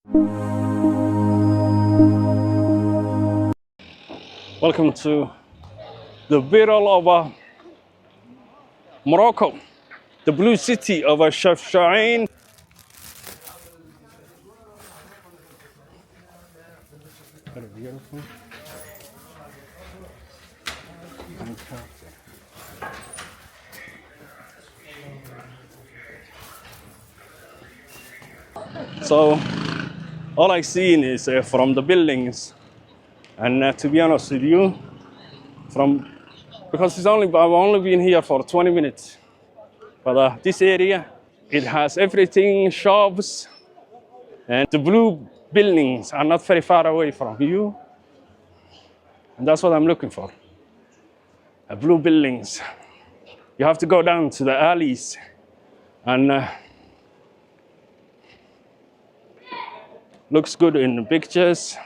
Welcome to the Battle of Morocco, the blue city of Chefchaouen. Very beautiful. So all I seen is from the buildings, and to be honest with you, because I've only been here for 20 minutes, but this area, it has everything, shops, and the blue buildings are not very far away from you, and that's what I'm looking for. Blue buildings. You have to go down to the alleys, and looks good in the pictures.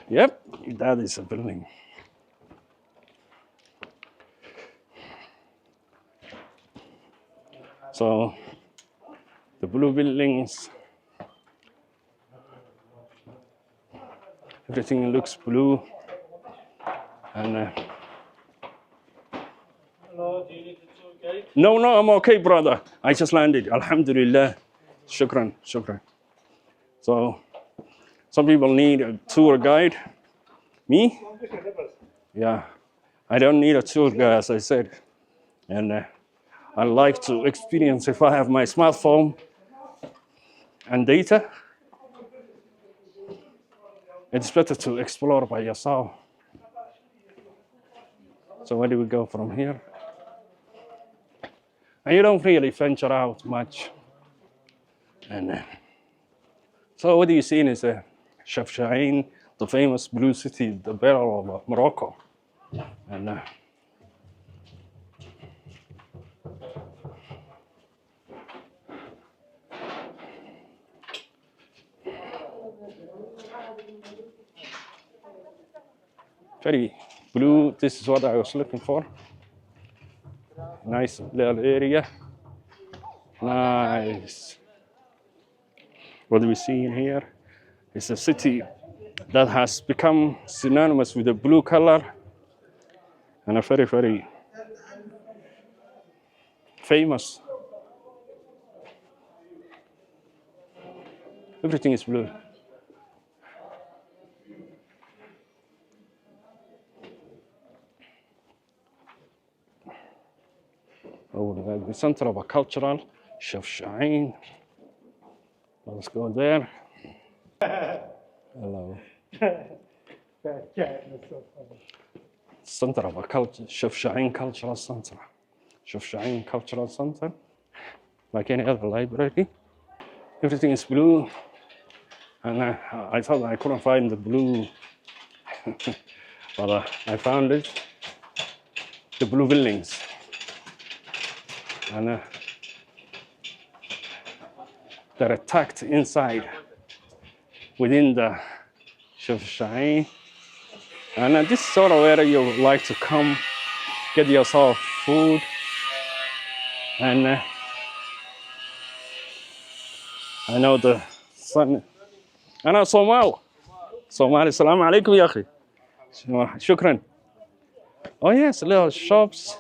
Yep, that is a building. So the blue buildings, everything looks blue, and Hello, do you need a tour guide? no, I'm okay, brother. I just landed. Alhamdulillah. Shukran, shukran. So some people need a tour guide. Me? Yeah, I don't need a tour guide, as I said, and I like to experience if I have my smartphone and data. It's better to explore by yourself. So where do we go from here? And you don't really venture out much. And so what you see is Chefchaouen, the famous blue city, the Battle of Morocco. And very blue, this is what I was looking for. Nice little area. Nice. What we see in here is a city that has become synonymous with the blue color, and a very, very famous. Everything is blue. Oh, the center of a cultural Chefchaouen. Let's go there. Hello. Center of a culture, Chefchaouen Cultural Center. Chefchaouen Cultural Center, like any other library. Everything is blue, and I thought I couldn't find the blue, but I found it. The blue buildings, and they're attacked inside, within the Chefchaouen. And this is sort of where you like to come, get yourself food, and I know the sun. أنا Somali. السلام عليكم يا أخي. شكرا. Oh yes, little shops.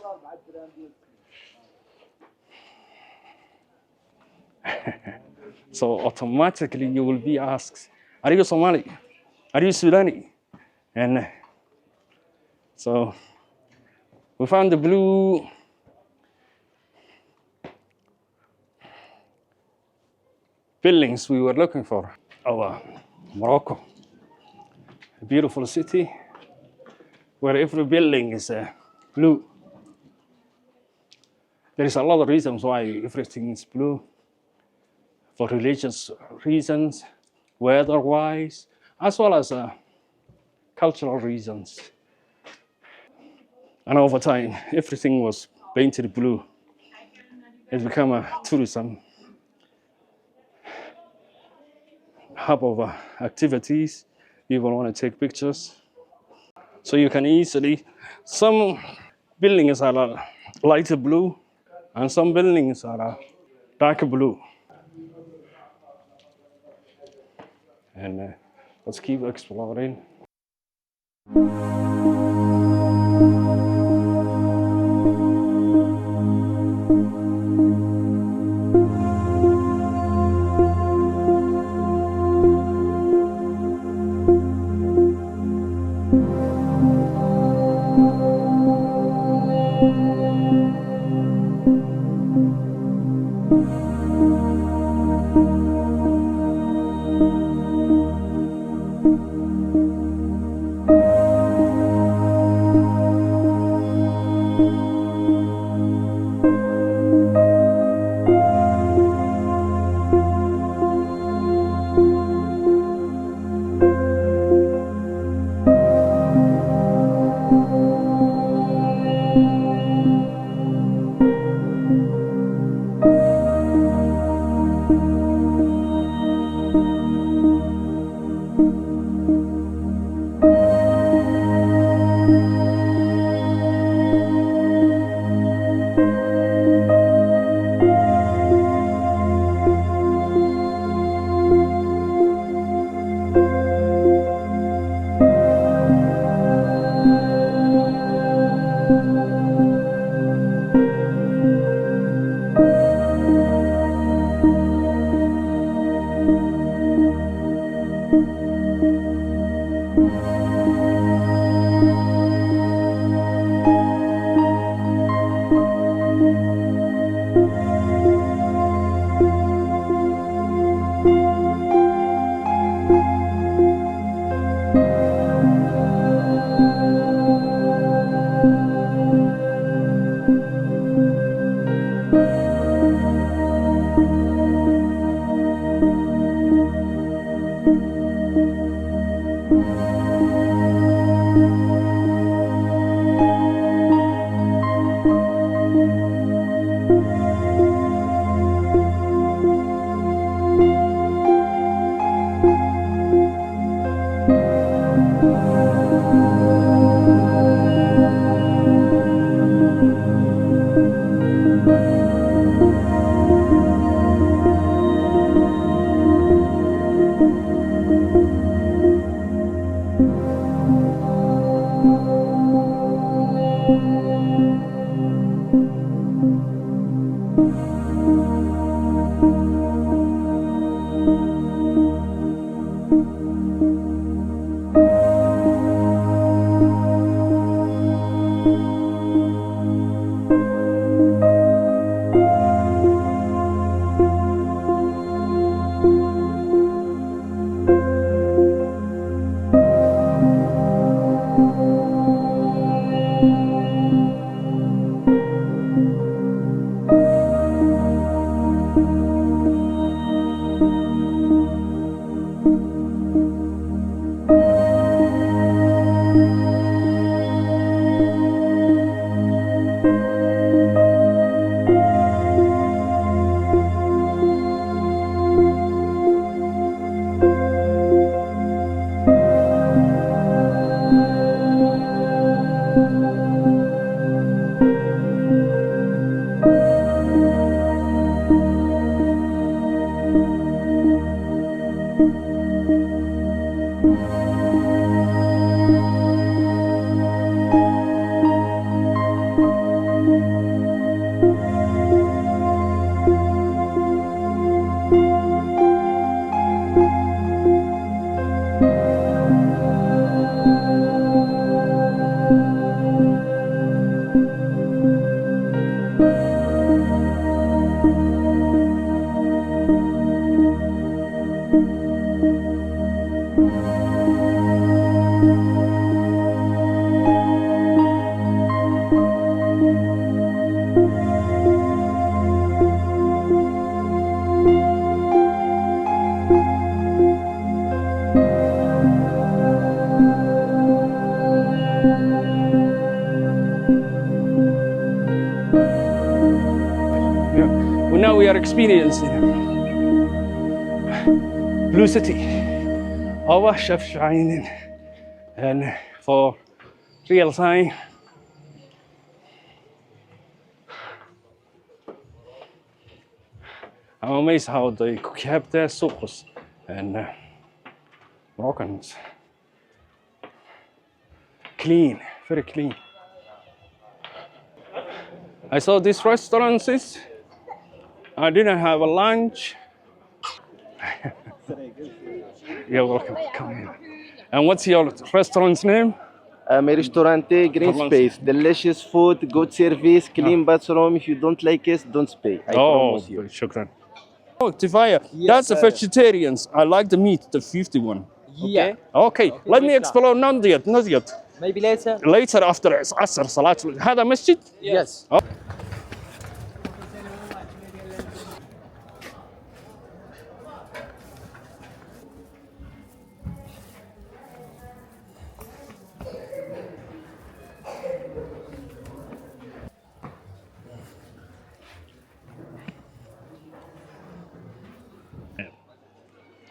So automatically you will be asked, are you Somali? Are you Sudani? And so we found the blue buildings we were looking for. Oh, Morocco, a beautiful city where every building is blue. There is a lot of reasons why everything is blue. For religious reasons, weather-wise, as well as cultural reasons. And over time, everything was painted blue. It became a tourism hub of activities. People want to take pictures. So you can easily, some buildings are lighter blue and some buildings are darker blue. And let's keep exploring. Now we are experiencing Blue City over Chefchaouen and for real time. I'm amazed how they kept their souks and Moroccans clean, very clean. I saw these restaurants. I didn't have a lunch. You're welcome. Come here. And what's your restaurant's name? My restaurante, green space, delicious food, good service, clean bathroom. If you don't like it, don't pay. I promise you. Shukran. Oh, Tifaya, that's the vegetarians. I like the meat, the 51. Yeah. Okay, let me explore. Not yet, not yet. Maybe later? Later after Asr Salat. هذا مسجد? Yes.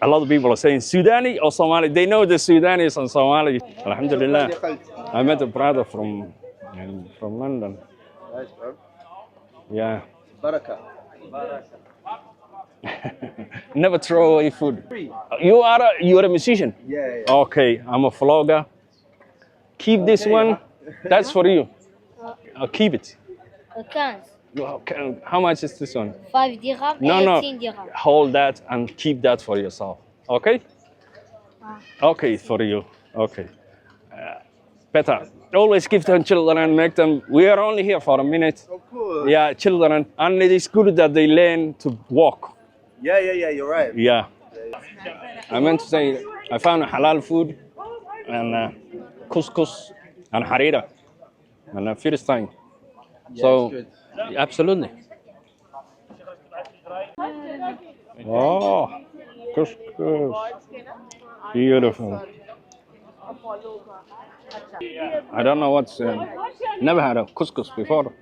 A lot of people are saying Sudani or Somali. They know the Sudanis and Somali. Alhamdulillah. I met a brother from London. Nice, bro. Yeah. Baraka. Never throw away food. You are a musician? Yeah. Okay, I'm a vlogger. Keep this one. That's for you. I'll keep it. 15. Okay. How much is this one? 5 dirham, No. 18 dirham. Hold that and keep that for yourself. Okay? Okay, for you. Okay. Better. Always give them children and make them. We are only here for a minute. Of course. Yeah, children. And it is good that they learn to walk. Yeah. You're right. Yeah. I meant to say, I found halal food and couscous and harira. And the first time. So, absolutely. Oh, couscous. Beautiful. I don't know what's. Never had a couscous before.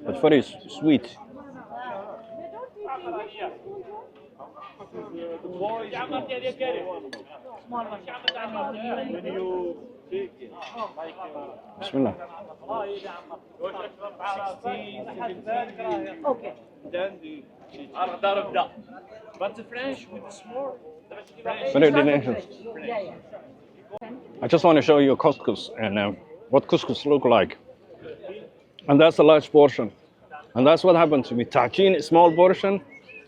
It's very sweet. Bismillah. Okay. Then the but the French with the small. Very delicious. I just want to show you couscous and what couscous look like. And that's a large portion. And that's what happened to me. Tagine, small portion,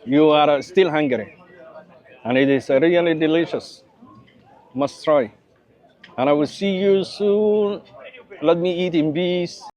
you are still hungry. And it is really delicious. Must try. And I will see you soon. Let me eat in peace.